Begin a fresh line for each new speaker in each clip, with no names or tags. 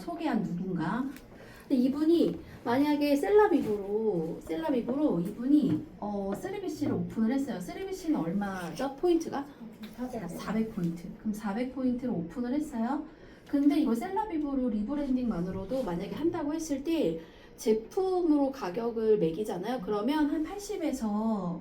소개한 누군가. 근데 이분이 만약에 셀라비브로 이분이 3BC를 오픈을 했어요. 3BC는 얼마죠? 포인트가? 400포인트. 그럼 400포인트를 오픈을 했어요. 근데 이거 셀라비브로 리브랜딩만으로도 만약에 한다고 했을 때 제품으로 가격을 매기잖아요. 그러면 한 80에서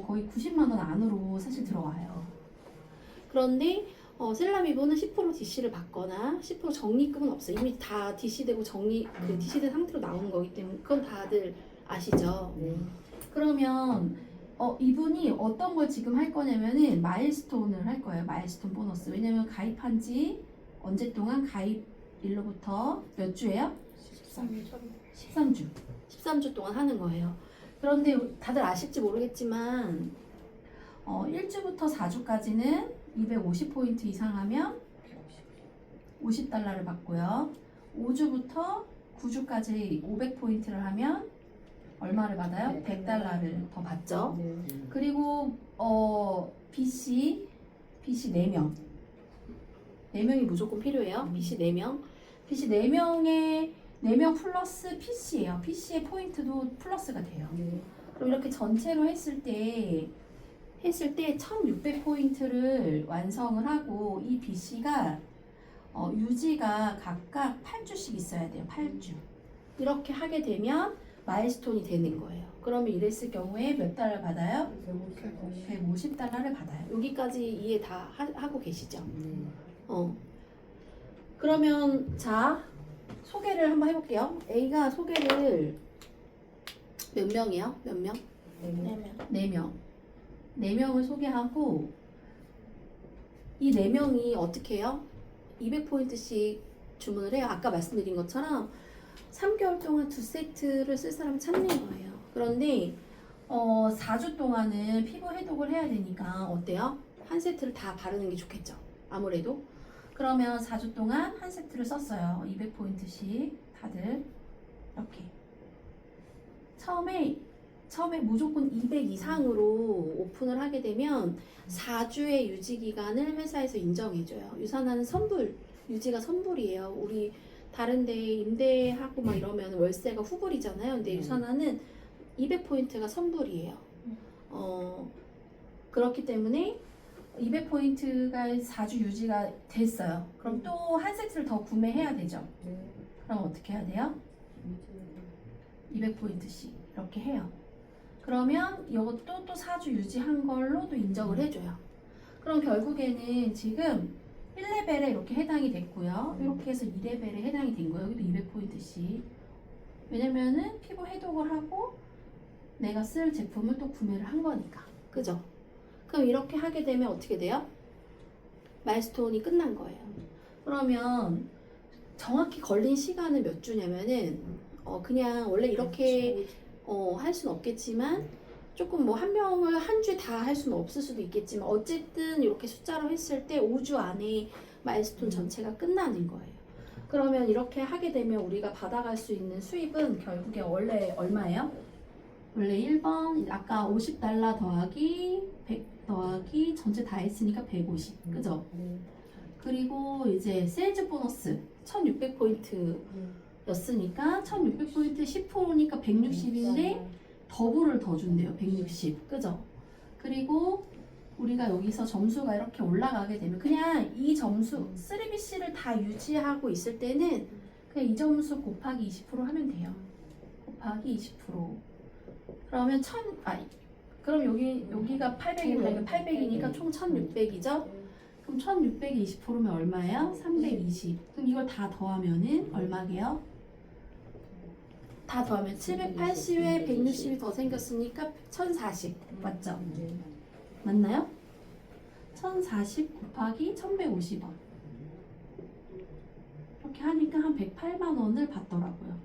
거의 90만 원 안으로 사실 들어와요. 그런데 셀라비브는 10% DC를 받거나 10% 적립금은 없어요. 이미 다 DC되고 DC된 상태로 나오는 거기 때문에 그건 다들 아시죠?
네.
그러면 이분이 어떤 걸 지금 할 거냐면은 마일스톤을 할 거예요. 마일스톤 보너스. 왜냐면 가입한 지 언제 동안 가입일로부터 몇 주예요? 13주. 13주 동안 하는 거예요. 그런데 다들 아실지 모르겠지만 1주부터 4주까지는 250포인트 이상 하면 50달러를 받고요. 5주부터 9주까지 500포인트를 하면 얼마를 받아요? 100달러를 더 받죠.
네.
그리고 BC 4명. 4명이 무조건 필요해요. BC 4명. BC 4명 플러스 PC예요. PC의 포인트도 플러스가 돼요.
네.
그럼 이렇게 전체로 했을 때 1600포인트를 완성을 하고 이 BC가 유지가 각각 8주씩 있어야 돼요. 8주. 이렇게 하게 되면 마일스톤이 되는 거예요. 그러면 이랬을 경우에 몇 달러 받아요? 150달러를 받아요. 여기까지 이해 다 하고 계시죠?
네.
그러면 자 소개를 한번 해볼게요. A가 소개를 몇 명이요? 몇 명? 4명. 4명을 소개하고 이 4명이 어떻게 해요? 200포인트씩 주문을 해요. 아까 말씀드린 것처럼 3개월 동안 2세트를 쓸 사람을 찾는 거예요. 그런데 4주 동안은 피부 해독을 해야 되니까 어때요? 한 세트를 다 바르는 게 좋겠죠. 아무래도. 그러면 4주 동안 한 세트를 썼어요. 200포인트씩 다들 이렇게. 처음에 무조건 200 이상으로 오픈을 하게 되면 4주의 유지 기간을 회사에서 인정해줘요. 유산하는 유지가 선불이에요. 우리 다른데 임대하고 막 이러면 월세가 후불이잖아요. 근데 유산하는 200포인트가 선불이에요. 그렇기 때문에 200포인트가 4주 유지가 됐어요. 그럼 또 한 세트를 더 구매해야 되죠.
네.
그럼 어떻게 해야 돼요? 200포인트씩 이렇게 해요. 그러면 이것도 또 4주 유지한 걸로 또 인정을 해줘요. 그럼 결국에는 지금 1레벨에 이렇게 해당이 됐고요. 이렇게 해서 2레벨에 해당이 된 거예요. 여기도 200포인트씩. 왜냐면은 피부 해독을 하고 내가 쓸 제품을 또 구매를 한 거니까. 그죠? 그럼 이렇게 하게 되면 어떻게 돼요? 마일스톤이 끝난 거예요. 그러면 정확히 걸린 시간은 몇 주냐면은 그냥 원래 이렇게 할 수는 없겠지만 조금 뭐 한 명을 한 주에 다 할 수는 없을 수도 있겠지만 어쨌든 이렇게 숫자로 했을 때 5주 안에 마일스톤 전체가 끝나는 거예요. 그러면 이렇게 하게 되면 우리가 받아갈 수 있는 수입은 결국에 원래 얼마예요? 원래 1번 아까 50달러 더하기 100 더하기 전체 다 했으니까 150 그죠? 그리고 이제 세일즈 보너스 1600포인트 였으니까 1600포인트 10%니까 160인데 더블을 더 준대요. 160 그죠? 그리고 우리가 여기서 점수가 이렇게 올라가게 되면 그냥 이 점수 3BC를 다 유지하고 있을 때는 그냥 이 점수 곱하기 20% 하면 돼요. 곱하기 20% 그러면 그럼 여기가 800이고 800이니까 총 1600이죠? 그럼 1600이 20%면 얼마예요? 320. 그럼 이걸 다 더하면은 얼마게요? 다 더하면 780에 160이 더 생겼으니까 1040 맞죠? 맞나요? 1040 곱하기 1150원 이렇게 하니까 한 108만 원을 받더라고요.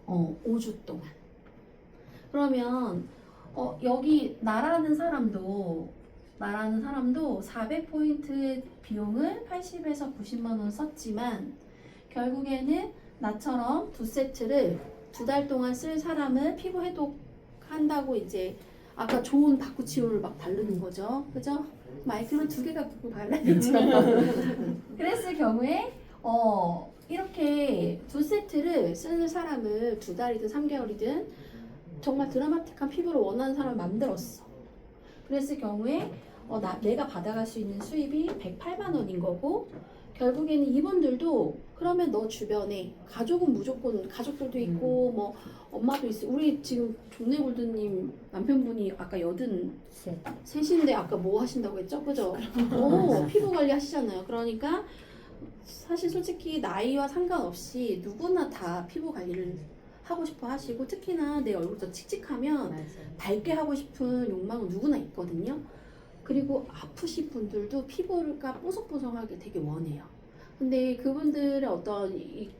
5주 동안. 그러면 여기 나라는 사람도 400포인트 비용을 80에서 90만 원 썼지만 결국에는 나처럼 2세트를 2달 동안 쓸 사람을 피부 해독한다고 이제 아까 좋은 바쿠치올을 막 바르는 거죠. 그죠? 마이크는 2개가 붙고 발라야죠. 그랬을 경우에 이렇게 두 세트를 쓰는 사람을 2달이든 3개월이든 정말 드라마틱한 피부를 원하는 사람을 만들었어. 그랬을 경우에 내가 받아갈 수 있는 수입이 108만 원인 거고, 결국에는 이분들도 그러면 너 주변에 가족은 무조건 가족들도 있고 뭐 엄마도 있어. 우리 지금 종래골드님 남편분이 아까 83인데 아까 뭐 하신다고 했죠? 그죠? 피부 관리 하시잖아요. 그러니까 사실 솔직히 나이와 상관없이 누구나 다 피부 관리를 하고 싶어 하시고, 특히나 내 얼굴도 칙칙하면
맞아요.
밝게 하고 싶은 욕망은 누구나 있거든요. 그리고 아프신 분들도 피부가 뽀송뽀송하게 되게 원해요. 근데 그분들의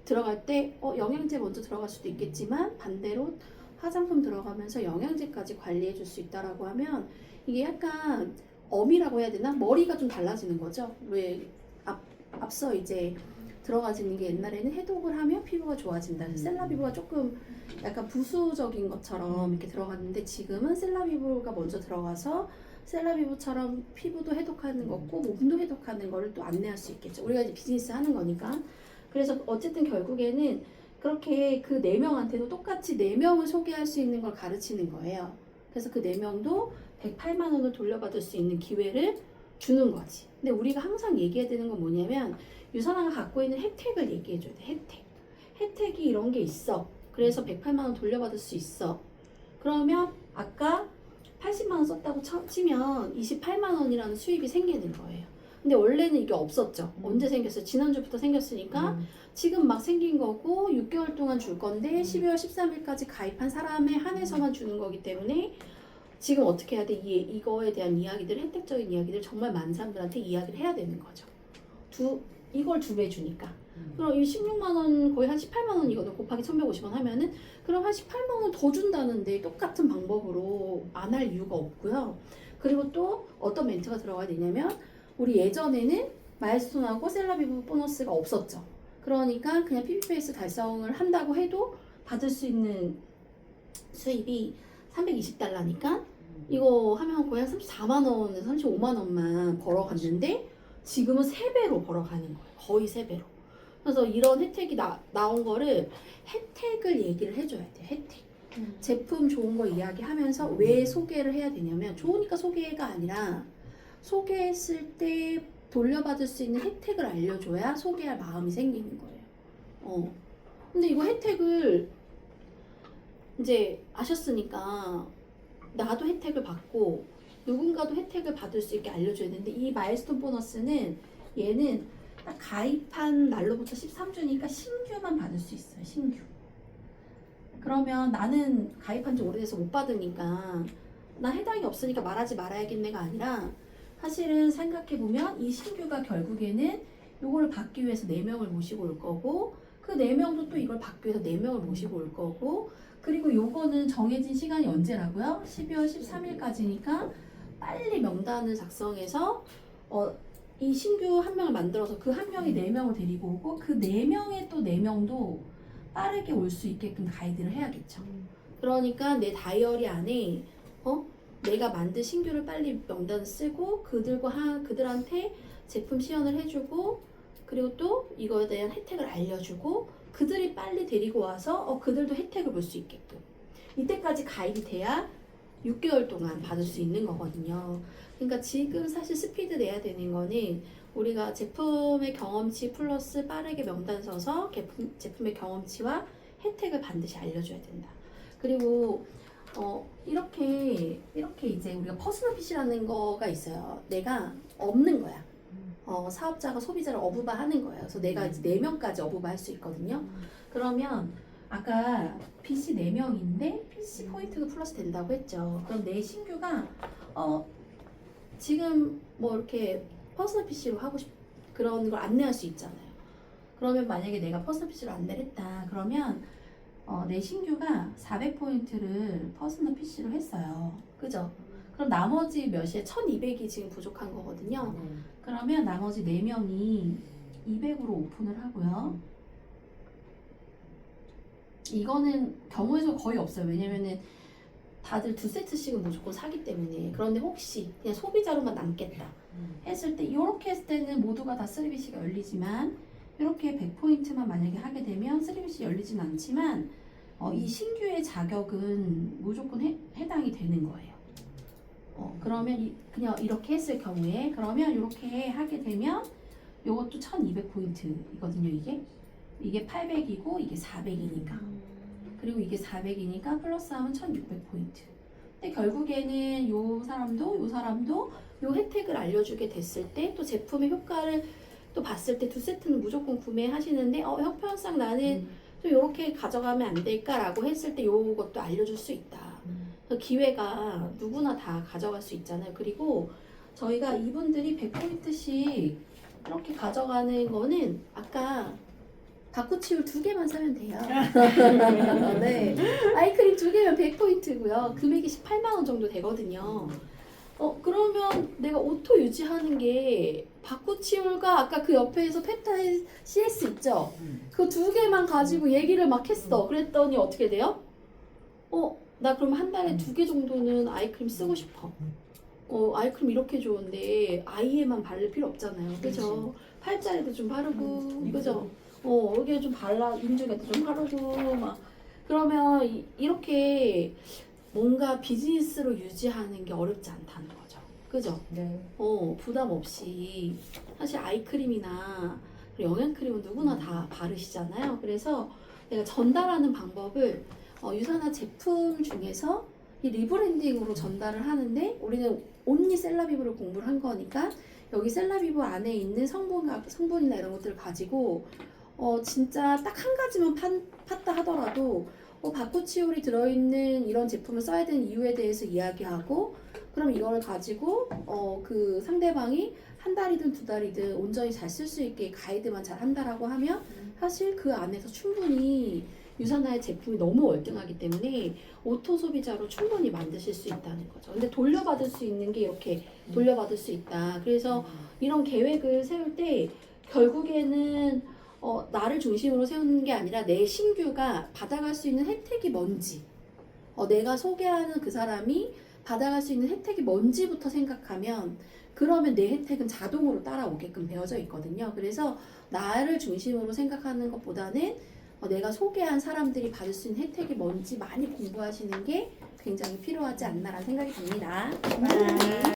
들어갈 때 영양제 먼저 들어갈 수도 있겠지만, 반대로 화장품 들어가면서 영양제까지 관리해 줄 수 있다라고 하면 이게 약간 엄이라고 해야 되나? 머리가 좀 달라지는 거죠. 왜 앞서 이제 들어가지는 게, 옛날에는 해독을 하면 피부가 좋아진다. 셀라비브가 조금 약간 부수적인 것처럼 이렇게 들어갔는데, 지금은 셀라비브가 먼저 들어가서 셀라비브처럼 피부도 해독하는 거고 몸도 해독하는 거를 또 안내할 수 있겠죠. 우리가 이제 비즈니스 하는 거니까. 그래서 어쨌든 결국에는 그렇게 그 4명한테도 똑같이 4명을 소개할 수 있는 걸 가르치는 거예요. 그래서 그 4명도 108만 원을 돌려받을 수 있는 기회를 주는 거지. 근데 우리가 항상 얘기해야 되는 건 뭐냐면, 유선화가 갖고 있는 혜택을 얘기해 줘야 돼. 혜택이 이런 게 있어. 그래서 108만 원 돌려받을 수 있어. 그러면 아까 80만 원 썼다고 치면 28만 원이라는 수입이 생기는 거예요. 근데 원래는 이게 없었죠. 언제 생겼어요? 지난주부터 생겼으니까 지금 막 생긴 거고, 6개월 동안 줄 건데 12월 13일까지 가입한 사람에 한해서만 주는 거기 때문에 지금 어떻게 해야 돼? 이거에 대한 이야기들, 혜택적인 이야기들 정말 많은 사람들한테 이야기를 해야 되는 거죠. 이걸 2배 주니까. 그럼 이 16만 원, 거의 한 18만 원이거든. 곱하기 1150원 하면은, 그럼 한 18만 원 더 준다는데 똑같은 방법으로 안 할 이유가 없고요. 그리고 또 어떤 멘트가 들어가야 되냐면, 우리 예전에는 마일스톤하고 셀라비브 보너스가 없었죠. 그러니까 그냥 PP페이스 달성을 한다고 해도 받을 수 있는 수입이 320달러니까 이거 하면 거의 한 34만 원에서 35만 원만 벌어갔는데, 지금은 3배로 벌어가는 거예요. 거의 3배로. 그래서 이런 혜택이 나온 거를, 혜택을 얘기를 해줘야 돼요. 혜택. 제품 좋은 거 이야기하면서 왜 소개를 해야 되냐면, 좋으니까 소개가 아니라 소개했을 때 돌려받을 수 있는 혜택을 알려줘야 소개할 마음이 생기는 거예요. 근데 이거 혜택을 이제 아셨으니까 나도 혜택을 받고 누군가도 혜택을 받을 수 있게 알려줘야 되는데, 이 마일스톤 보너스는 얘는 딱 가입한 날로부터 13주니까 신규만 받을 수 있어요. 신규. 그러면 나는 가입한 지 오래돼서 못 받으니까 나 해당이 없으니까 말하지 말아야겠네가 아니라, 사실은 생각해보면 이 신규가 결국에는 요거를 받기 위해서 4명을 모시고 올 거고, 그 4명도 또 이걸 받기 위해서 4명을 모시고 올 거고, 그리고 요거는 정해진 시간이 언제라고요? 12월 13일까지니까 빨리 명단을 작성해서 이 신규 1명을 만들어서 그 1명이 4명을 데리고 오고, 그 4명의 또 4명도 빠르게 올 수 있게끔 가이드를 해야겠죠. 그러니까 내 다이어리 안에 내가 만든 신규를 빨리 명단을 쓰고 그들한테 제품 시연을 해주고, 그리고 또 이거에 대한 혜택을 알려주고, 그들이 빨리 데리고 와서 그들도 혜택을 볼 수 있게끔, 이때까지 가입이 돼야 6개월 동안 받을 수 있는 거거든요. 그러니까 지금 사실 스피드 내야 되는 거는, 우리가 제품의 경험치 플러스 빠르게 명단 써서 제품의 경험치와 혜택을 반드시 알려줘야 된다. 그리고 이렇게 이제 우리가 퍼스널 핏이라는 거가 있어요. 내가 없는 거야. 사업자가 소비자를 어부바 하는 거예요. 그래서 내가 이제 4명까지 어부바 할 수 있거든요. 그러면 아까 PC 4명인데 PC 포인트가 플러스 된다고 했죠. 그럼 내 신규가 지금 뭐 이렇게 퍼스널 PC로 하고 그런 걸 안내할 수 있잖아요. 그러면 만약에 내가 퍼스널 PC로 안내를 했다. 그러면 내 신규가 400포인트를 퍼스널 PC로 했어요. 그죠? 그럼 나머지 몇이에 1200이 지금 부족한 거거든요. 그러면 나머지 4명이 200으로 오픈을 하고요. 이거는 경우의 수 거의 없어요. 왜냐면은 다들 2세트씩은 무조건 사기 때문에. 그런데 혹시 그냥 소비자로만 남겠다 했을 때, 이렇게 했을 때는 모두가 다 3BC가 열리지만, 이렇게 100포인트만 만약에 하게 되면 쓰리빗이 열리진 않지만 이 신규의 자격은 무조건 해당이 되는 거예요. 그러면 그냥 이렇게 했을 경우에 그러면 이렇게 하게 되면 이것도 1200포인트이거든요. 이게 800이고 이게 400이니까 그리고 이게 400이니까 플러스하면 1600포인트. 근데 결국에는 요 사람도 요 혜택을 알려주게 됐을 때 또 제품의 효과를 또 봤을 때 두 세트는 무조건 구매하시는데 형편상 나는 좀 이렇게 가져가면 안 될까라고 했을 때 요것도 알려줄 수 있다. 그래서 기회가 누구나 다 가져갈 수 있잖아요. 그리고 저희가 이분들이 100포인트씩 이렇게 가져가는 거는 아까 바쿠치올 2개만 사면 돼요. 네. 아이크림 2개면 100포인트고요. 금액이 18만원 정도 되거든요. 그러면 내가 오토 유지하는 게 바쿠치올과 아까 그 옆에서 펩타이드 CS 있죠? 그 2개만 가지고 얘기를 막 했어. 그랬더니 어떻게 돼요? 나 그럼 한 달에 2개 정도는 아이크림 쓰고 싶어. 아이크림 이렇게 좋은데 아이에만 바를 필요 없잖아요. 그죠? 팔자에도 좀 바르고, 그죠? 여기에 좀 발라, 인중에도 좀 바르고, 막. 그러면 이렇게 뭔가 비즈니스로 유지하는 게 어렵지 않다는 거죠. 그죠?
네.
부담 없이. 사실 아이크림이나 영양크림은 누구나 다 바르시잖아요. 그래서 내가 전달하는 방법을 유산화 제품 중에서 이 리브랜딩으로 전달을 하는데 우리는 온리 셀라비브를 공부를 한 거니까 여기 셀라비브 안에 있는 성분이나 이런 것들을 가지고 진짜 딱 한 가지만 팠다 하더라도 바쿠치올이 들어있는 이런 제품을 써야 되는 이유에 대해서 이야기하고 그럼 이거를 가지고 그 상대방이 한 달이든 2달이든 온전히 잘 쓸 수 있게 가이드만 잘 한다라고 하면 사실 그 안에서 충분히 유산화의 제품이 너무 월등하기 때문에 오토 소비자로 충분히 만드실 수 있다는 거죠. 근데 돌려받을 수 있는 게 이렇게 돌려받을 수 있다. 그래서 이런 계획을 세울 때 결국에는 나를 중심으로 세우는 게 아니라 내 신규가 받아갈 수 있는 혜택이 뭔지 내가 소개하는 그 사람이 받아갈 수 있는 혜택이 뭔지부터 생각하면 그러면 내 혜택은 자동으로 따라오게끔 되어져 있거든요. 그래서 나를 중심으로 생각하는 것보다는 내가 소개한 사람들이 받을 수 있는 혜택이 뭔지 많이 공부하시는 게 굉장히 필요하지 않나라는 생각이 듭니다.